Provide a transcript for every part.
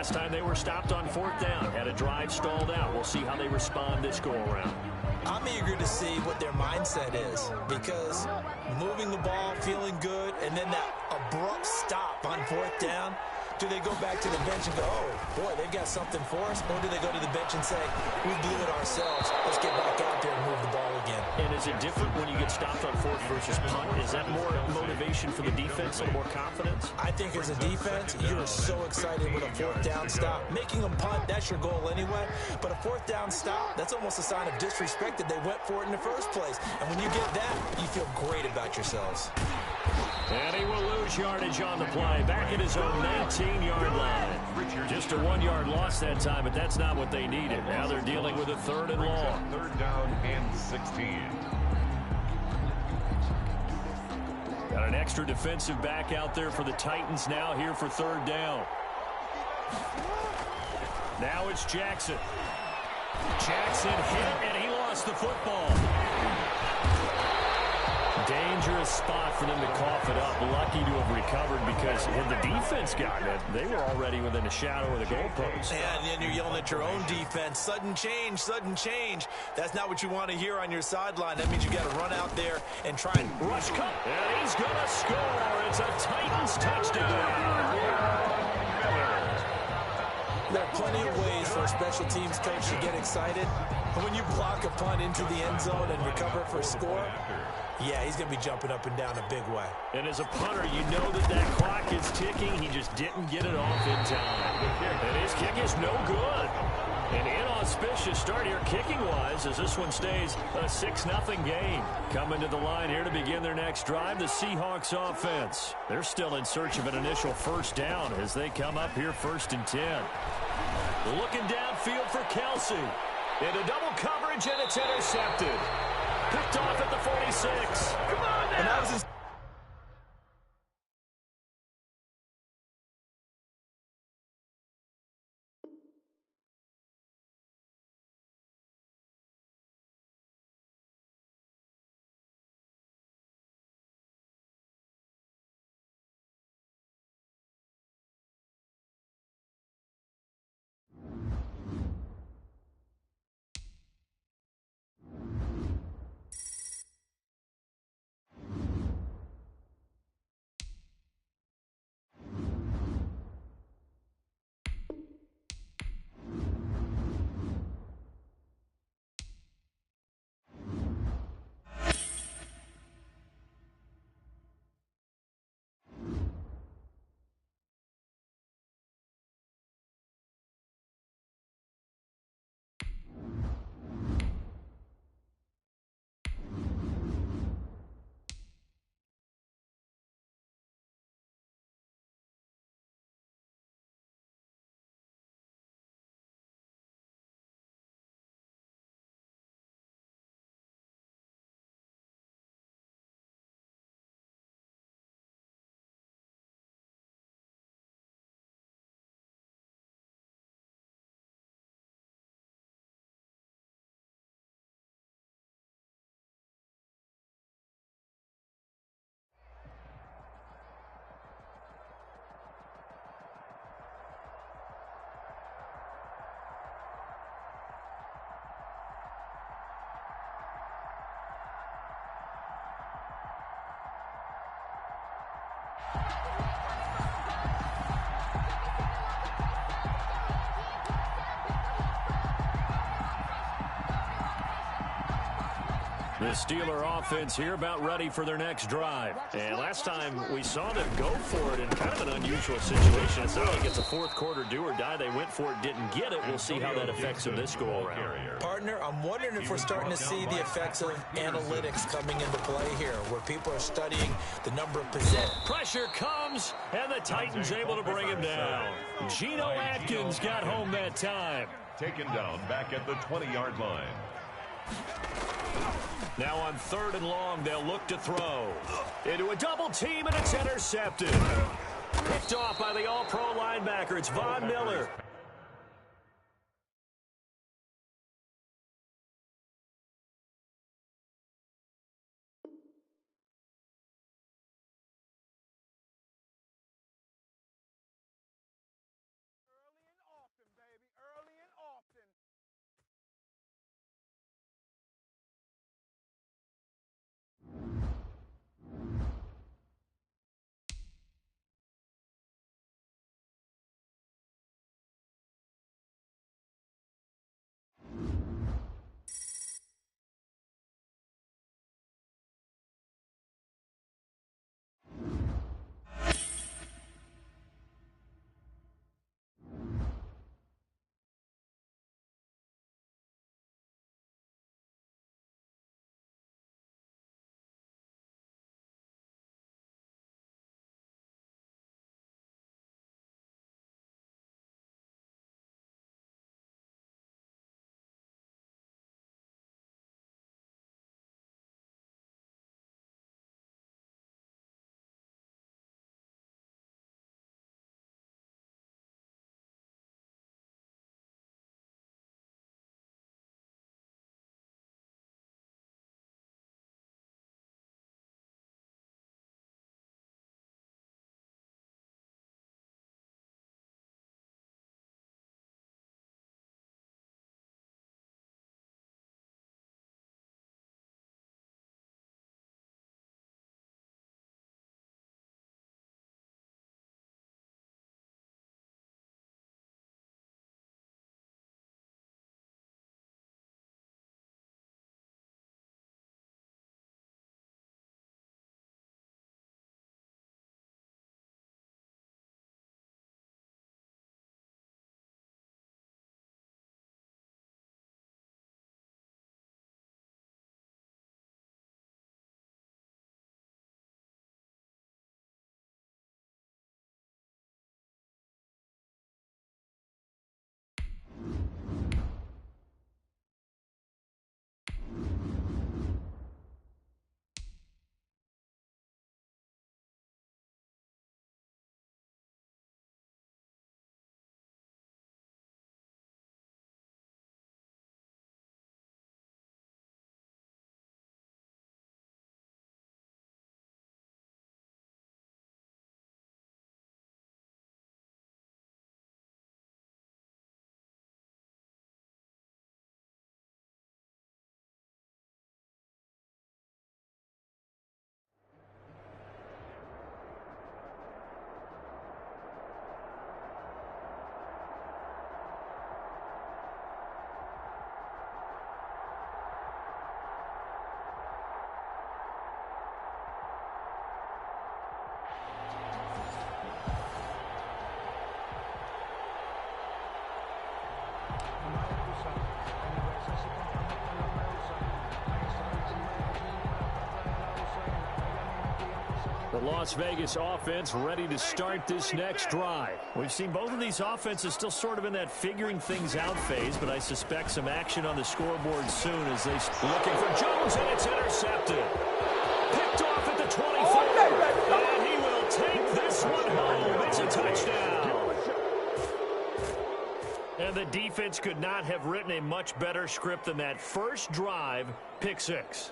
last time they were stopped on fourth down. Had a drive stalled out. We'll see how they respond this go-around. I'm eager to see what their mindset is, because moving the ball, feeling good, and then that abrupt stop on fourth down, do they go back to the bench and go, oh, boy, they've got something for us? Or do they go to the bench and say, we blew it ourselves, let's get back out there and move the ball again? And is it different when you get stopped on fourth versus punt? Is that more motivation for the defense, a little more confidence? I think as a defense, you're so excited with a fourth down stop. Making them punt, that's your goal anyway. But a fourth down stop, that's almost a sign of disrespect that they went for it in the first place. And when you get that, you feel great about yourselves. And he will lose yardage on the play. Back at his own 19-yard line. Just a 1-yard loss that time, but that's not what they needed. Now they're dealing with a third and long. Third down and 16. Got an extra defensive back out there for the Titans now here for third down. Now it's Jackson. Jackson hit, and he lost the football. Dangerous spot for them to cough it up. Lucky to have recovered, because had the defense gotten it, they were already within a shadow of the goalpost. And then you're yelling at your own defense. Sudden change, sudden change. That's not what you want to hear on your sideline. That means you got to run out there and try and rush cut. And he's going to score. It's a Titans touchdown. There are plenty of ways for a special teams coach to get excited. When you block a punt into the end zone and recover it for a score, yeah, he's going to be jumping up and down a big way. And as a punter, you know that clock is ticking. He just didn't get it off in time. And his kick is no good. An inauspicious start here kicking-wise, as this one stays a 6-0 game. Coming to the line here to begin their next drive, the Seahawks offense. They're still in search of an initial first down as they come up here 1st and 10. Looking downfield for Kelsey. Into double coverage, and it's intercepted. Picked off at the 46. Come on now. The Steeler offense here about ready for their next drive. And last time we saw them go for it in kind of an unusual situation. It's not like it's a fourth quarter do or die. They went for it, didn't get it. We'll see how that affects them this go-around. Partner, I'm wondering if we're starting to see the effects of analytics coming into play here, where people are studying the number of possessions. Pressure comes, and the Titans able to bring him down. Geno Atkins got home that time. Taken down back at the 20-yard line. Now on 3rd and long, they'll look to throw. Into a double team, and it's intercepted. Picked off by the all-pro linebacker. It's Von Miller. The Las Vegas offense ready to start this next drive. We've seen both of these offenses still sort of in that figuring things out phase, but I suspect some action on the scoreboard soon as they looking for Jones, and it's intercepted. Picked off at the 24, and he will take this one home. It's a touchdown. And the defense could not have written a much better script than that first drive, pick six.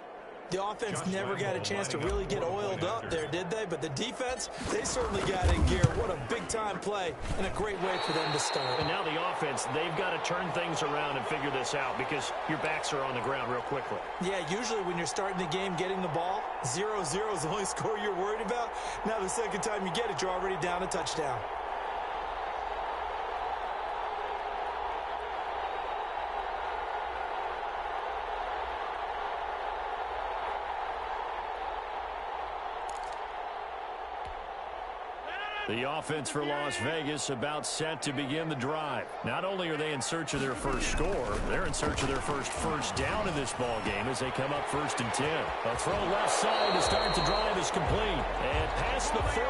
The offense never got a chance to really get oiled up there, did they? But the defense, they certainly got in gear. What a big-time play and a great way for them to start. And now the offense, they've got to turn things around and figure this out because your backs are on the ground real quickly. Yeah, usually when you're starting the game getting the ball, 0-0 is the only score you're worried about. Now the second time you get it, you're already down a touchdown. The offense for Las Vegas about set to begin the drive. Not only are they in search of their first score, they're in search of their first down in this ball game as they come up 1st and 10. A throw left side to start the drive is complete. And past the 40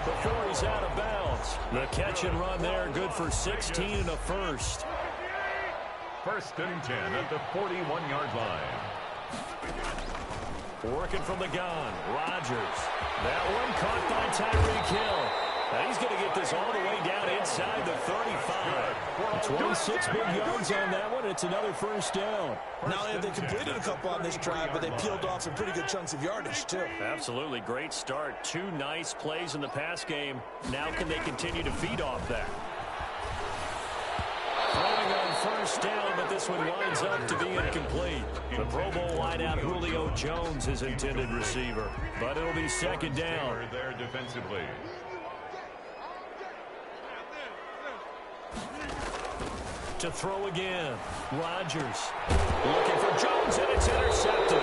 before he's out of bounds. The catch and run there, good for 16 and a first. 1st and 10 at the 41-yard line. Working from the gun, Rodgers. That one caught by Tyreek Hill. Now he's going to get this all the way down inside the 35. 26 big yards on that one. It's another first down. Not only have they completed a couple on this drive, but they peeled off some pretty good chunks of yardage, too. Absolutely. Great start. 2 nice plays in the pass game. Now can they continue to feed off that? Throwing on 1st down, but this one winds up to be incomplete. The Pro Bowl wideout Julio Jones, his intended receiver. But it'll be 2nd down. There defensively. To throw again. Rodgers looking for Jones, and it's intercepted.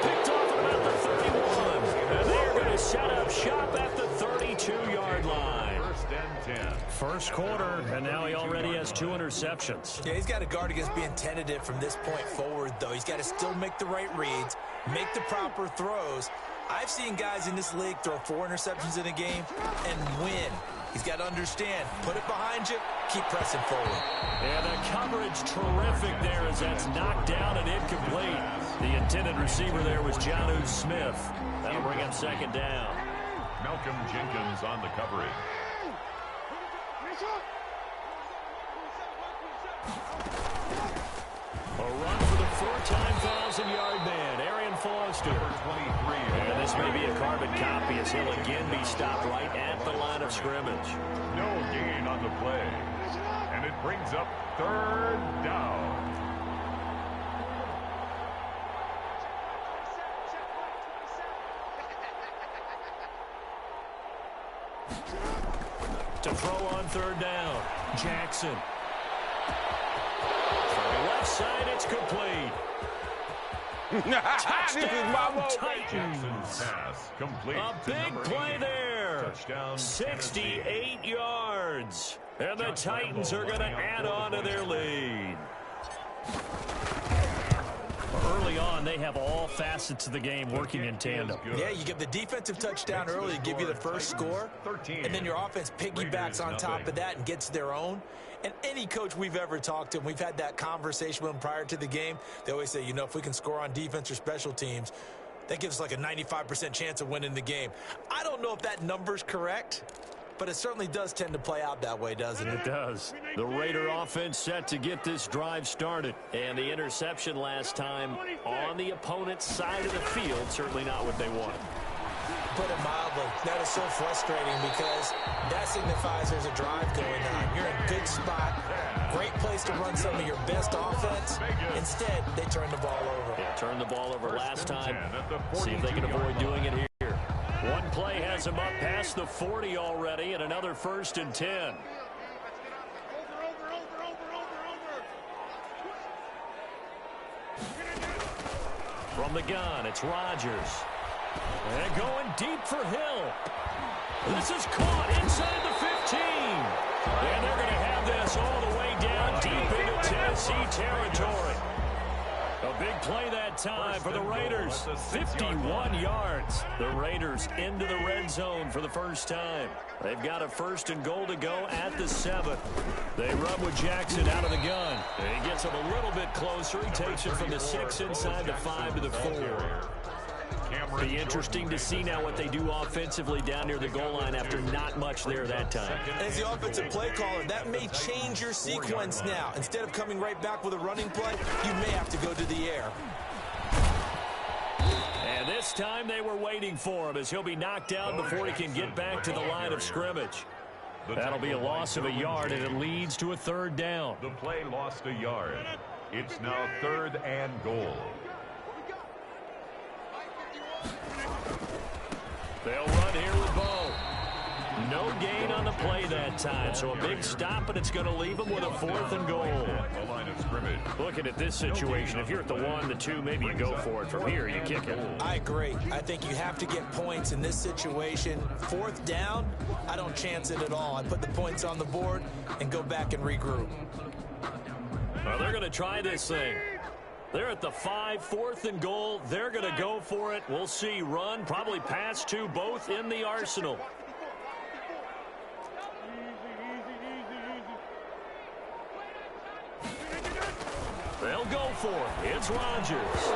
Picked off at about the 31. And they're going to set up shop at the 32-yard line. 1st and 10. First quarter, and now he already has 2 interceptions. Yeah, he's got to guard against being tentative from this point forward, though. He's got to still make the right reads, make the proper throws. I've seen guys in this league throw 4 interceptions in a game and win. He's got to understand, put it behind you, keep pressing forward. And the coverage terrific there as that's knocked down and incomplete. The intended receiver there was Jonnu Smith. That'll bring up 2nd down. Malcolm Jenkins on the coverage. A run for the 4-time 1,000-yard man, Arian Foster. And this may be a carbon copy as he'll again be stopped right at the line of scrimmage. No gain on the play. And it brings up 3rd down. To throw on 3rd down, Jackson. Left side, it's complete. Touchdown, Titans. Pass complete. A big play there. 68 yards. And the Titans are going to add on to their lead. Early on, they have all facets of the game working in tandem. Yeah, you give the defensive touchdown early, give you the first score, and then your offense piggybacks on top of that and gets their own. And any coach we've ever talked to, and we've had that conversation with them prior to the game, they always say, you know, if we can score on defense or special teams, that gives us like a 95% chance of winning the game. I don't know if that number's correct, but it certainly does tend to play out that way, doesn't it? It does. The Raider offense set to get this drive started. And the interception last time on the opponent's side of the field, certainly not what they wanted. Put it mildly, that is so frustrating because that signifies there's a drive going on. You're in a good spot, great place to run some of your best offense. Instead, they turn the ball over. Yeah, turn the ball over last time. See if they can avoid doing it here. One play has them up past the 40 already, and another 1st and 10. From the gun, it's Rodgers. And going deep for Hill. This is caught inside the 15. And they're going to have this all the way down deep into Tennessee territory. A A big play that time for the Raiders. 51 yards. The Raiders into the red zone for the first time. They've got a 1st and goal to go at the 7. They run with Jackson out of the gun. He gets him a little bit closer. He takes it from the 6 inside the 5 to the 4. Be interesting to see now what they do offensively down near the goal line after not much there that time. As the offensive play caller, that may change your sequence now. Instead of coming right back with a running play, you may have to go to the air. And this time they were waiting for him as he'll be knocked down before he can get back to the line of scrimmage. That'll be a loss of a yard, and it leads to a 3rd down. The play lost a yard. It's now 3rd and goal. They'll run here with Bo. No gain on the play that time, so a big stop, and it's going to leave them with a 4th and goal. The line of scrimmage. Looking at this situation, if you're at the 1, the 2, maybe you go for it. From here, you kick it. I agree. I think you have to get points in this situation. 4th down, I don't chance it at all. I put the points on the board and go back and regroup. Well, they're going to try this thing. They're at the 5, 4th and goal. They're going to go for it. We'll see. Run, probably pass to both in the arsenal. They'll go for it. It's Rodgers.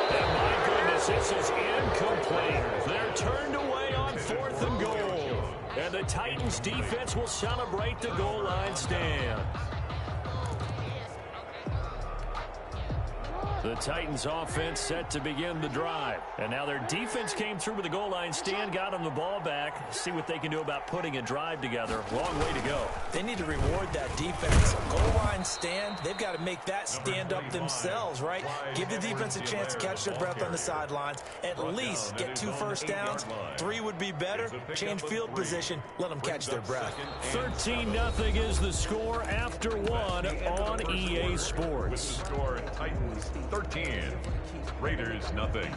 And my goodness, this is incomplete. They're turned away on 4th and goal. And the Titans defense will celebrate the goal line stand. The Titans offense set to begin the drive. And now their defense came through with the goal line stand, got them the ball back. See what they can do about putting a drive together. Long way to go. They need to reward that defense. Goal line stand, they've got to make that stand up themselves, right? Give the defense a chance to catch their breath on the sidelines. At least get 2 first downs. 3 would be better. Change field position. Let them catch their breath. 13-0 is the score after 1 on EA Sports. The score, Titans 13, Raiders nothing.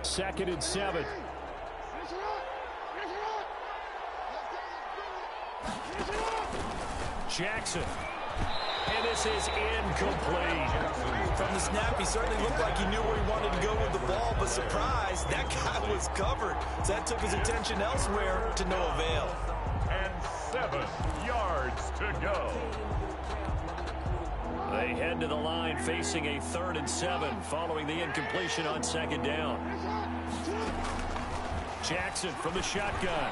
2nd and 7. Jackson. And this is incomplete. From the snap, he certainly looked like he knew where he wanted to go with the ball, but surprise, that guy was covered. So that took his attention elsewhere to no avail. And 7 yards to go. They head to the line facing a 3rd and 7 following the incompletion on 2nd down. Jackson from the shotgun.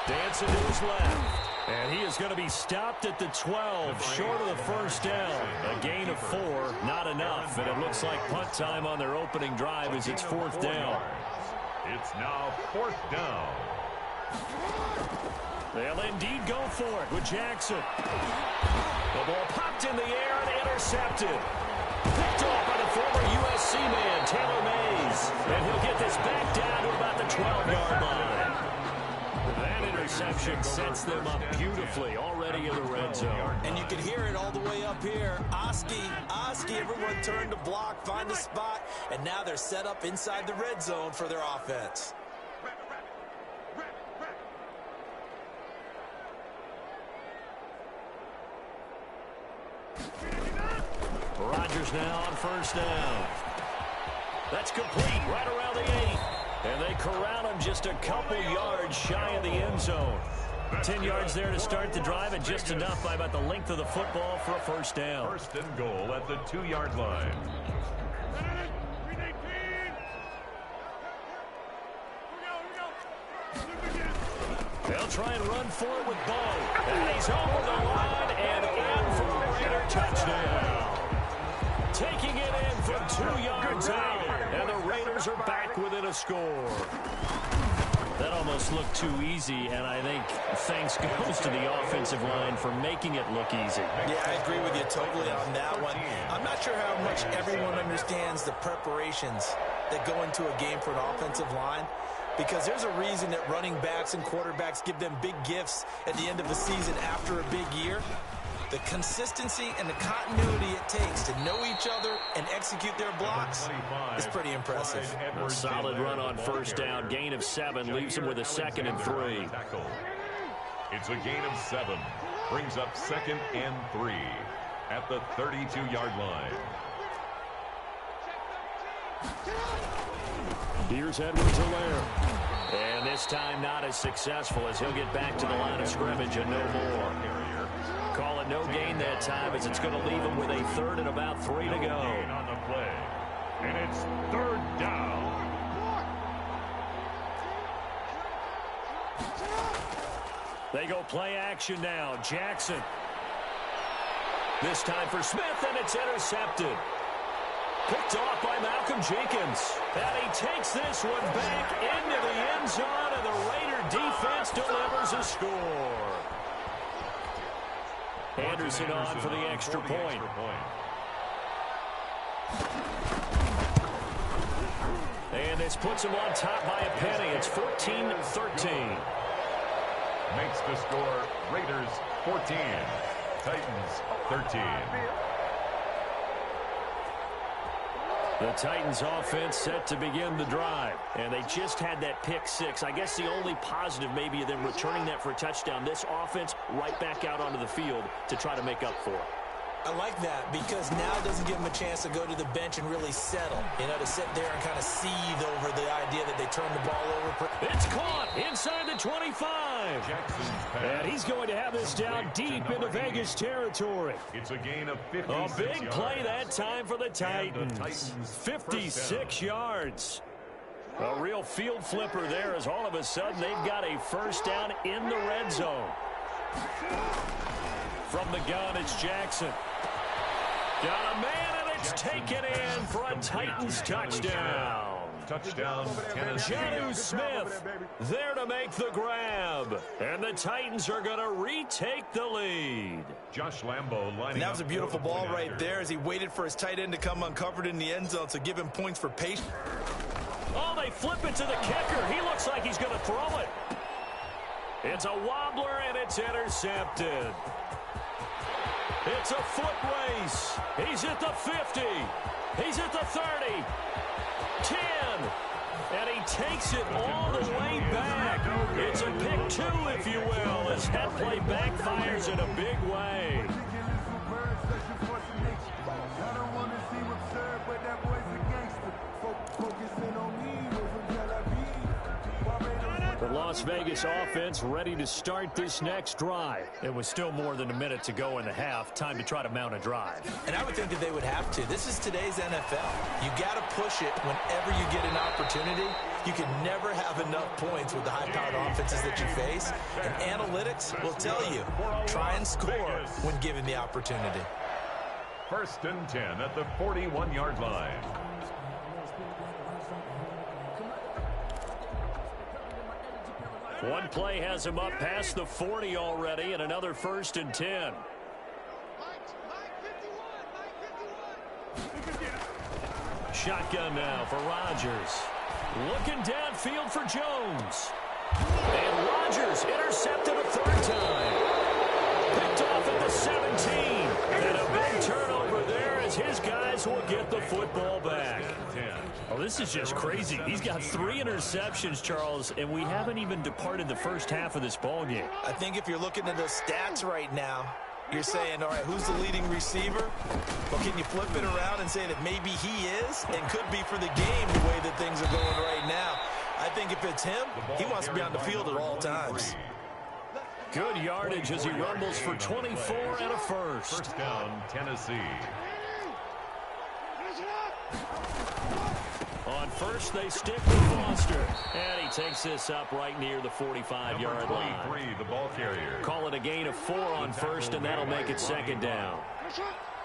Dancing to his left. And he is going to be stopped at the 12, short of the 1st down. A gain of 4, not enough. And it looks like punt time on their opening drive as it's 4th down. It's now 4th down. They'll indeed go for it with Jackson. The ball popped in the air and intercepted. Picked off by the former USC man, Taylor Mays. And he'll get this back down to about the 12-yard line. That interception sets them up beautifully already in the red zone. And you can hear it all the way up here. Oski, everyone turned to block, find a spot, and now they're set up inside the red zone for their offense. Rodgers now on 1st down. That's complete right around the 8. And they corral him just a couple yards shy of the end zone. 10 yards there to start the drive, and just enough by about the length of the football for a 1st down. 1st and goal at the 2-yard line. They'll try and run for it with Bo. And he's over the line and in for a Raider touchdown. Taking it in from 2 yards out. And the Raiders are back within a score. That almost looked too easy, and I think thanks goes to the offensive line for making it look easy. Yeah, I agree with you totally on that one. I'm not sure how much everyone understands the preparations that go into a game for an offensive line, because there's a reason that running backs and quarterbacks give them big gifts at the end of the season after a big year. The consistency and the continuity it takes to know each other and execute their blocks is pretty impressive. A solid run on 1st down. Gain of 7 leaves him with a 2nd and 3. It's a gain of 7. Brings up 2nd and 3 at the 32-yard line. Here's Edwards-Helaire. And this time not as successful as he'll get back to the line of scrimmage and no more. Call it no gain that time as it's going to leave him with a 3rd and about 3 to go. Gain on the play. And it's 3rd down. They go play action now. Jackson. This time for Smith, and it's intercepted. Picked off by Malcolm Jenkins. And he takes this one back into the end zone, and the Raider defense delivers a score. Anderson on for the extra point. And this puts him on top by a penny. It's 14-13. Makes the score Raiders 14, Titans 13. The Titans offense set to begin the drive, and they just had that pick 6. I guess the only positive maybe of them returning that for a touchdown. This offense right back out onto the field to try to make up for it. I like that because now it doesn't give them a chance to go to the bench and really settle. You know, to sit there and kind of seethe over the idea that they turned the ball over. It's caught inside the 25. And he's going to have this down deep into Vegas territory. It's a gain of 56 A big yards. play that time for the Titans. 56 yards. A real field flipper there as all of a sudden they've got a first down in the red zone. From the gun, it's Jackson. Got a man, and it's taken in for a Titans touchdown. Touchdown, Tennessee. Jonnu Smith there to make the grab. And the Titans are going to retake the lead. Josh Lambo lining And that was a up beautiful for the ball point right after. there as he waited for his tight end to come uncovered in the end zone, so give him points for patience. Oh, they flip it to the kicker. He looks like he's going to throw it. It's a wobbler, and it's intercepted. It's a foot race. He's at the 50. He's at the 30. 10. And he takes it all the way back. It's a pick 2, if you will, as that play backfires in a big way. The Las Vegas offense ready to start this next drive. It was still more than a minute to go in the half. Time to try to mount a drive. And I would think that they would have to. This is today's NFL. You got to push it whenever you get an opportunity. You can never have enough points with the high-powered offenses that you face. And analytics will tell you, try and score when given the opportunity. 1st and 10 at the 41-yard line. One play has him up past the 40 already, and another 1st and 10. Shotgun now for Rodgers. Looking downfield for Jones. And Rodgers intercepted a 3rd time. Picked off at the 17. And a big turnover there as his guys will get the football back. Oh, this is just crazy. He's got 3 interceptions, Charles, and we haven't even departed the first half of this ball game. I think if you're looking at the stats right now, you're saying, all right, who's the leading receiver? Well, can you flip it around and say that maybe he is and could be for the game the way that things are going right now? I think if it's him, he wants to be on the field at all times. Good yardage as he rumbles for 24 and a first. First down, Tennessee. On first, they stick with Foster. And he takes this up right near the 45-yard line. 23, the ball carrier. Call it a gain of 4 on first, and that'll make it 2nd down.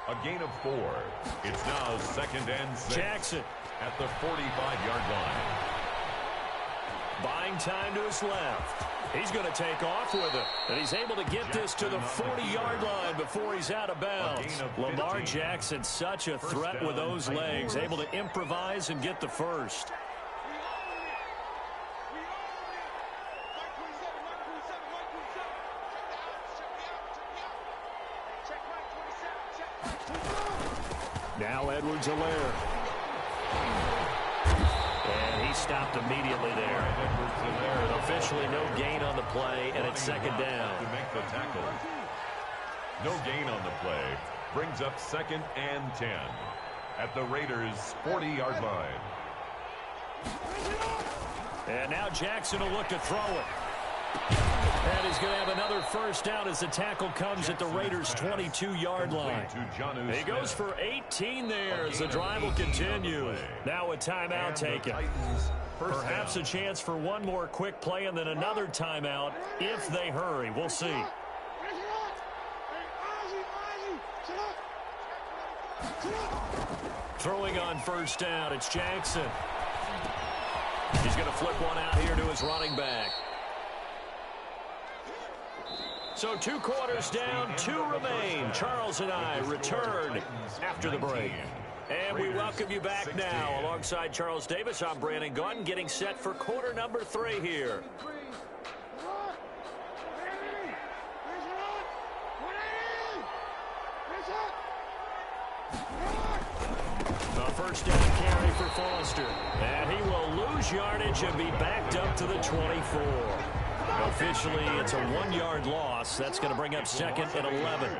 A gain of 4. It's now 2nd and 6. Jackson at the 45-yard line. buying time to his left. He's going to take off with it. And he's able to get this to the 40-yard line before he's out of bounds. Lamar Jackson, such a threat with those legs, able to improvise and get the first. Now Edwards-Helaire. And he stopped immediately there. Officially no gain on the play, and it's 2nd down. To make the tackle. No gain on the play. Brings up 2nd and 10 at the Raiders' 40-yard line. And now Jackson will look to throw it. And he's going to have another first down as the tackle comes at the Raiders' 22-yard line. He goes for 18 there as the drive will continue. Now a timeout taken. Perhaps a chance for one more quick play and then another timeout if they hurry. We'll see. Throwing on first down, it's Jackson. He's going to flip one out here to his running back. So 2 quarters down, 2 remain. Charles and I return after the break. And we welcome you back now. Alongside Charles Davis, I'm Brandon Gaudin, getting set for quarter number 3 here. A first down carry for Foster. And he will lose yardage and be backed up to the 24. Officially, it's a 1-yard loss. That's going to bring up 2nd and 11.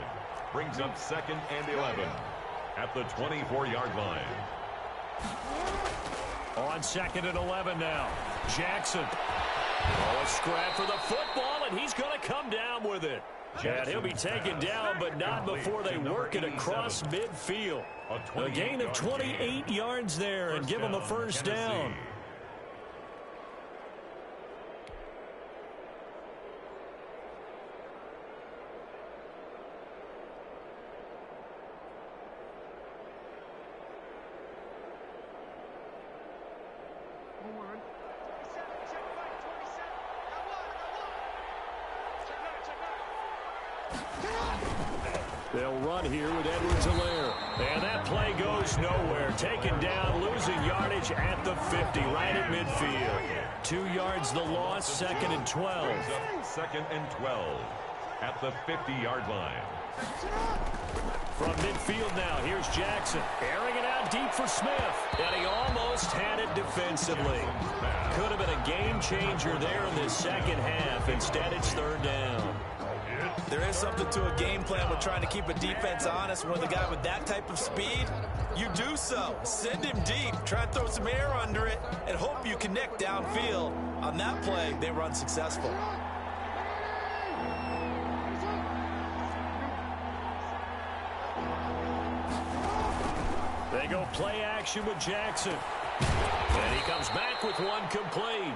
Brings up 2nd and 11 at the 24-yard line. On 2nd and 11 now. Jackson. Oh, a scrap for the football, and he's going to come down with it. And he'll be taken down, but not before they work it across midfield. A gain of 28 yards there and give him a first down. They'll run here with Edwards-Helaire. And that play goes nowhere. Taken down, losing yardage at the 50, right at midfield. 2 yards the loss, 2nd and 12. 2nd and 12 at the 50-yard line. From midfield now, here's Jackson. Airing it out deep for Smith. And he almost had it defensively. Could have been a game changer there in the second half. Instead, it's 3rd down. There is something to a game plan with trying to keep a defense honest. When the guy with that type of speed, you do so. Send him deep. Try and throw some air under it and hope you connect downfield. On that play, they were unsuccessful. They go play action with Jackson. And he comes back with one complete.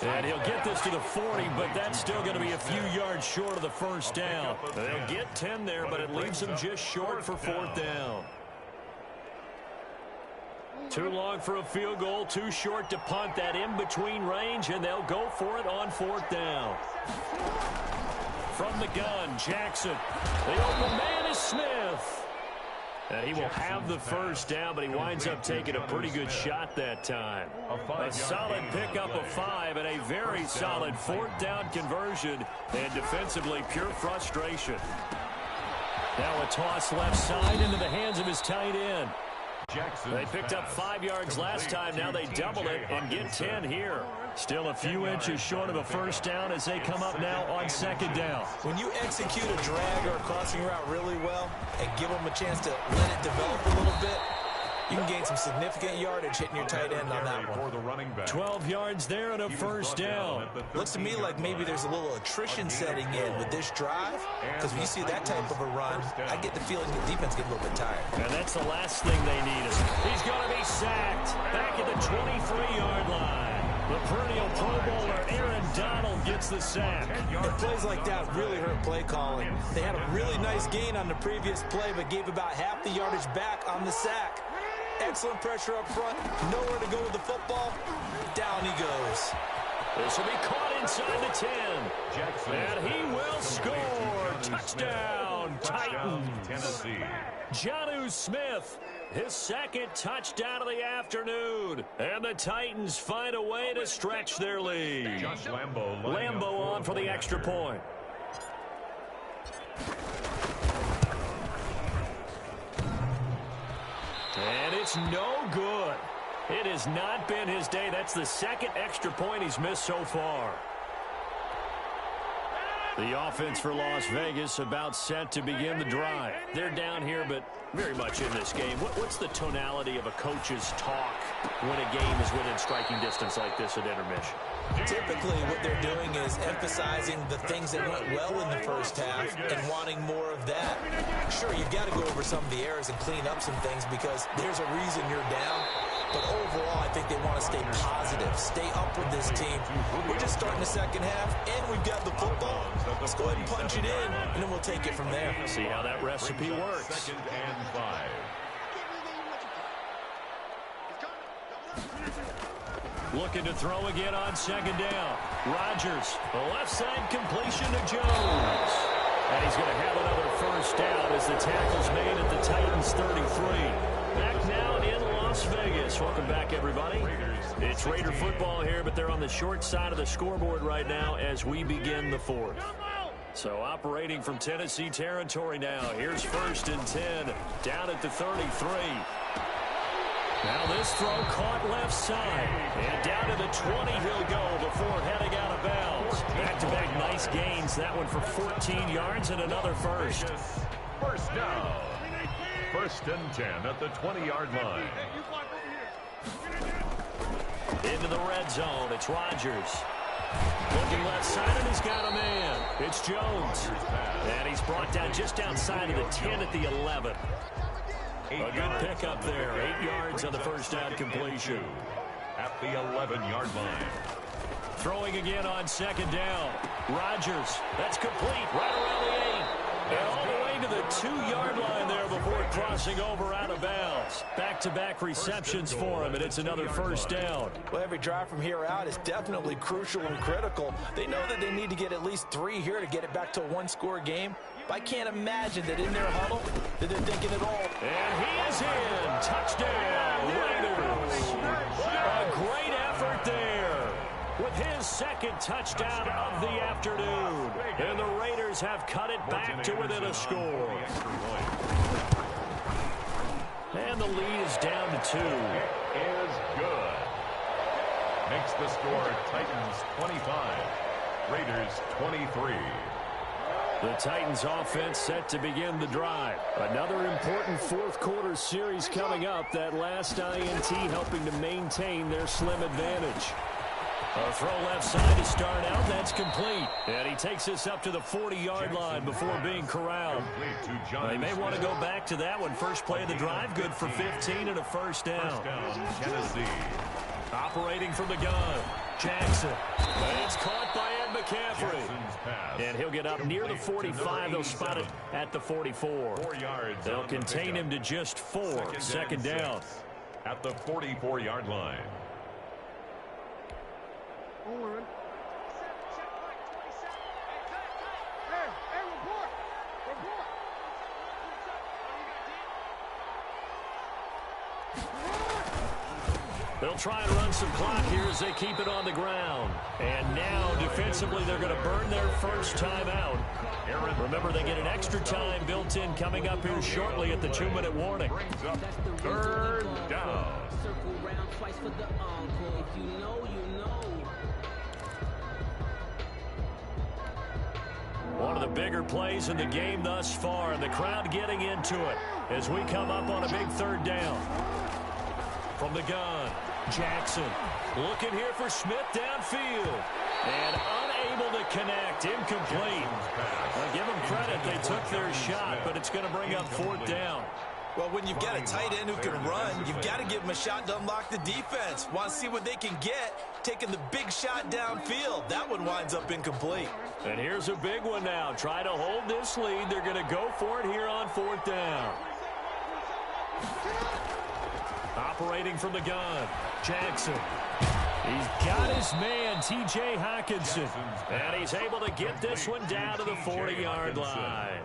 And he'll get this to the 40, but that's still going to be a few yards short of the first down. They'll get 10 there, but it leaves them just short for 4th down. Too long for a field goal, too short to punt that in-between range, and they'll go for it on 4th down. From the gun, Jackson. The open man is Smith. And he will have the first down, but he winds up taking a pretty good shot that time. A solid pickup of 5 and a very solid 4th down conversion. And defensively, pure frustration. Now a toss left side into the hands of his tight end. They picked up 5 yards last time. Now they double it and get 10 here. Still a few inches short of a first down as they come up now on 2nd down. When you execute a drag or a crossing route really well and give them a chance to let it develop a little bit, you can gain some significant yardage hitting your tight end on that one. 12 yards there and a first down. Looks to me like maybe there's a little attrition setting in with this drive, because when you see that type of a run, I get the feeling the defense gets a little bit tired. And that's the last thing they need. He's going to be sacked back at the 23-yard line. The perennial Pro Bowler Aaron Donald gets the sack. And plays like that really hurt play calling. They had a really nice gain on the previous play, but gave about half the yardage back on the sack. Excellent pressure up front. Nowhere to go with the football. Down he goes. This will be caught inside the 10. And he will score. Touchdown, Titans. Tennessee. Jonnu Smith, his 2nd touchdown of the afternoon. And the Titans find a way to stretch their lead. Lambo on for the extra point. And it's no good. It has not been his day. That's the 2nd extra point he's missed so far. The offense for Las Vegas about set to begin the drive. They're down here, but very much in this game. What's the tonality of a coach's talk when a game is within striking distance like this at intermission? Typically, what they're doing is emphasizing the things that went well in the first half and wanting more of that. Sure, you've got to go over some of the errors and clean up some things because there's a reason you're down. But overall, I think they want to stay positive, stay up with this team. We're just starting the second half, and we've got the football. Let's go ahead and punch it in, and then we'll take it from there. See how that recipe works. Second and 5. Looking to throw again on second down. Rodgers, the left side completion to Jones. And he's going to have another first down as the tackle's made at the Titans 33. Back now in Las Vegas. Welcome back, everybody. It's Raider football here, but they're on the short side of the scoreboard right now as we begin the fourth. So operating from Tennessee territory now. Here's 1st and 10 down at the 33. Now this throw caught left side. And down to the 20 he'll go before heading out of bounds. Back-to-back nice gains. That one for 14 yards and another first. First down. 1st and 10 at the 20-yard line. Into the red zone. It's Rodgers. Looking left side, and he's got a man. It's Jones. And he's brought down just outside of the 10 at the 11. A good pickup there. 8 yards on the first down completion. At the 11-yard line. Throwing again on second down. Rodgers. That's complete. Right around the 8. And all the way to the 2-yard line there before crossing over out of bounds. Back-to-back receptions for him, and it's another first down. Well, every drive from here out is definitely crucial and critical. They know that they need to get at least 3 here to get it back to a one-score game. But I can't imagine that in their huddle that they're thinking it all. And he is in. Touchdown, Raiders. A great effort there with his second touchdown of the afternoon. And the Raiders have cut it back to within a score. And the lead is down to 2. Is good. Makes the score Titans 25, Raiders 23. The Titans offense set to begin the drive. Another important fourth quarter series coming up. That last INT helping to maintain their slim advantage. A throw left side to start out. That's complete. And he takes this up to the 40-yard line before being corralled. They may want to go back to that one. First play of the drive, good for 15 and a first down. Tennessee. Operating from the gun, Jackson. And it's caught by Ed McCaffrey. And he'll get up near the 45. They'll spot it at the 44. 4 yards. They'll contain him to just 4. Second down. At the 44-yard line. They'll try and run some clock here as they keep it on the ground. And now, defensively, they're going to burn their first time out. Remember, they get an extra time built in coming up here shortly at the 2-minute warning. Brings up 3rd down. One of the bigger plays in the game thus far, and the crowd getting into it as we come up on a big 3rd down. From the gun, Jackson looking here for Smith downfield. And unable to connect, incomplete. Now give them credit, they took their shot, but it's going to bring up 4th down. Well, when you've got a tight end who can run, you've got to give him a shot to unlock the defense. Want to see what they can get, taking the big shot downfield. That one winds up incomplete. And here's a big one now. Try to hold this lead. They're going to go for it here on 4th down. Operating from the gun, Jackson. He's got his man, T.J. Hawkinson. And he's able to get this one down to the 40-yard line.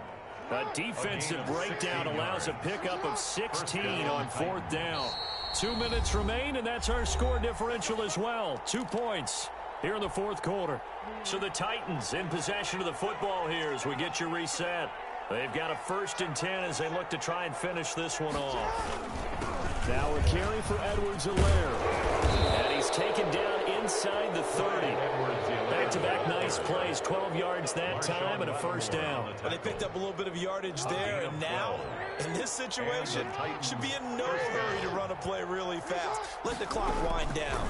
A defensive breakdown allows a pickup of 16 on 4th down. 2 minutes remain, and that's our score differential as well. 2 points here in the fourth quarter. So the Titans in possession of the football here as we get you reset. They've got a 1st and 10 as they look to try and finish this one off. Now a carry for Edwards-Helaire. And he's taken down inside the 30. Back-to-back nice Nice plays, 12 yards that time and a first down. Well, they picked up a little bit of yardage there, and now, in this situation, should be in no hurry to run a play really fast. Let the clock wind down.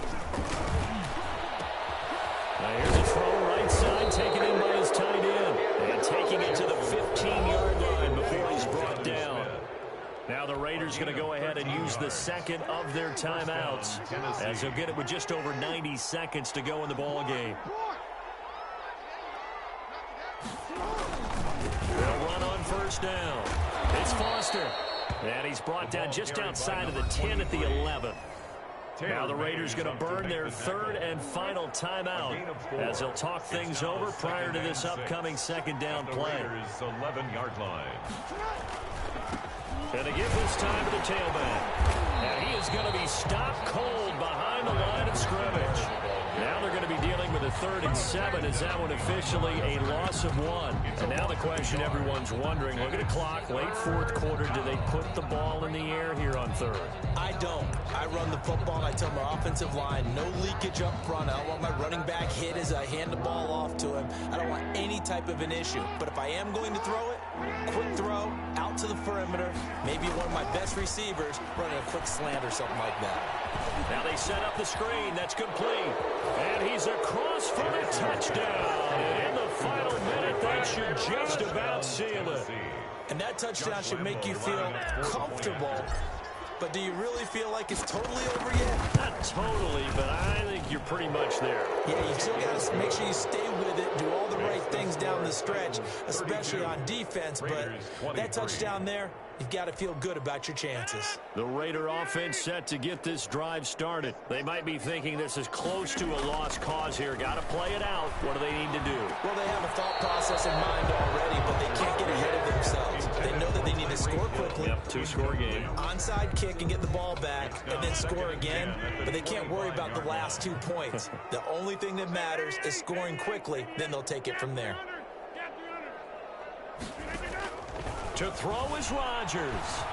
Now here's a throw right side, taken in by his tight end. And taking it to the 15-yard line before he's brought down. Now the Raiders going to go ahead and use the second of their timeouts, as they'll get it with just over 90 seconds to go in the ball game. They'll run on first down. It's Foster. And he's brought down just outside of the 10 at the 11. Now the Raiders going to burn their third and final timeout as they'll talk things over prior to this upcoming second down play. 11-yard line. And they give this time to the tailback. And he is going to be stopped cold behind the line of scrimmage. Now they're going to be dealing with a 3rd and 7. Is that one officially a loss of 1? And now the question everyone's wondering, look at the clock, late 4th quarter, do they put the ball in the air here on 3rd? I don't. I run the football, and I tell my offensive line, no leakage up front. I don't want my running back hit as I hand the ball off to him. I don't want any type of an issue. But if I am going to throw it, quick throw, out to the perimeter, maybe one of my best receivers running a quick slant or something like that. Now they set up the screen. That's complete. And he's across for the touchdown. And in the final minute, that should just about seal it. And that touchdown should make you feel comfortable. But do you really feel like it's totally over yet? Not totally, but I think you're pretty much there. Yeah, you still got to make sure you stay with it, do all the right things down the stretch, especially on defense. But that touchdown there, you've got to feel good about your chances. The Raider offense set to get this drive started. They might be thinking this is close to a lost cause here. Got to play it out. What do they need to do? Well, they have a thought process in mind already, but they can't get ahead of themselves. They know that they need to score quickly. Yep, 2-score game. Onside kick and get the ball back and then score again, but they can't worry about the last 2 points. The only thing that matters is scoring quickly, then they'll take it from there. To throw is Rodgers.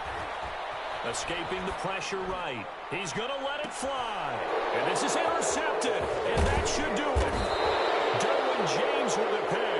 Escaping the pressure right. He's going to let it fly. And this is intercepted. And that should do it. Derwin James with a pick.